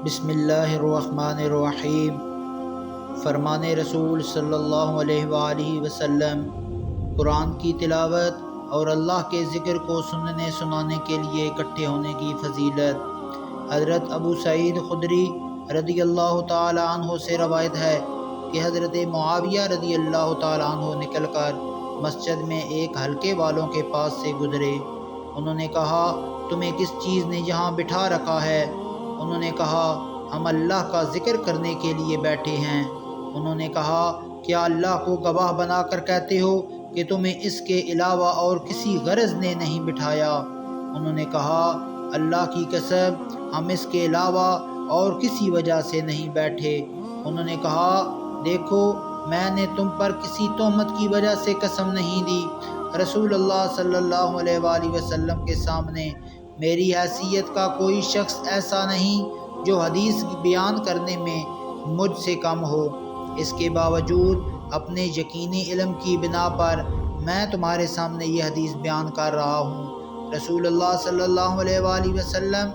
بسم اللہ الرحمن الرحیم۔ فرمان رسول صلی اللہ علیہ وآلہ وسلم، قرآن کی تلاوت اور اللہ کے ذکر کو سننے سنانے کے لیے اکٹھے ہونے کی فضیلت۔ حضرت ابو سعید خدری رضی اللہ تعالی عنہ سے روایت ہے کہ حضرت معاویہ رضی اللہ تعالی عنہ نکل کر مسجد میں ایک حلقے والوں کے پاس سے گزرے۔ انہوں نے کہا، تمہیں کس چیز نے یہاں بٹھا رکھا ہے؟ انہوں نے کہا، ہم اللہ کا ذکر کرنے کے لیے بیٹھے ہیں۔ انہوں نے کہا، کیا اللہ کو گواہ بنا کر کہتے ہو کہ تمہیں اس کے علاوہ اور کسی غرض نے نہیں بٹھایا؟ انہوں نے کہا، اللہ کی قسم، ہم اس کے علاوہ اور کسی وجہ سے نہیں بیٹھے۔ انہوں نے کہا، دیکھو، میں نے تم پر کسی تہمت کی وجہ سے قسم نہیں دی۔ رسول اللہ صلی اللہ علیہ وآلہ وسلم کے سامنے میری حیثیت کا کوئی شخص ایسا نہیں جو حدیث بیان کرنے میں مجھ سے کم ہو۔ اس کے باوجود اپنے یقینی علم کی بنا پر میں تمہارے سامنے یہ حدیث بیان کر رہا ہوں۔ رسول اللہ صلی اللہ علیہ وآلہ وسلم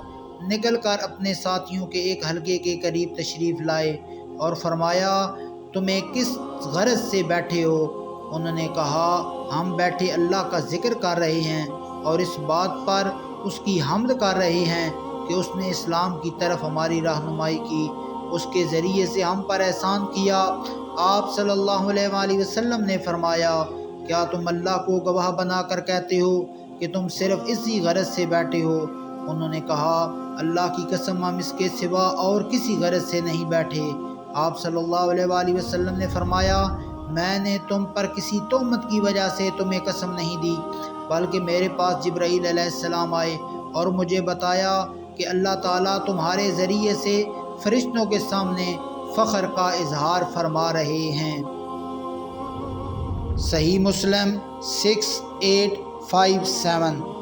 نکل کر اپنے ساتھیوں کے ایک حلقے کے قریب تشریف لائے اور فرمایا، تمہیں کس غرض سے بیٹھے ہو؟ انہوں نے کہا، ہم بیٹھے اللہ کا ذکر کر رہے ہیں اور اس بات پر اس کی حمد کر رہے ہیں کہ اس نے اسلام کی طرف ہماری رہنمائی کی، اس کے ذریعے سے ہم پر احسان کیا۔ آپ صلی اللہ علیہ وآلہ وسلم نے فرمایا، کیا تم اللہ کو گواہ بنا کر کہتے ہو کہ تم صرف اسی غرض سے بیٹھے ہو؟ انہوں نے کہا، اللہ کی قسم، ہم اس کے سوا اور کسی غرض سے نہیں بیٹھے۔ آپ صلی اللہ علیہ وآلہ وسلم نے فرمایا، میں نے تم پر کسی تہمت کی وجہ سے تمہیں قسم نہیں دی، بلکہ میرے پاس جبرائیل علیہ السلام آئے اور مجھے بتایا کہ اللہ تعالیٰ تمہارے ذریعے سے فرشتوں کے سامنے فخر کا اظہار فرما رہے ہیں۔ صحیح مسلم 6857۔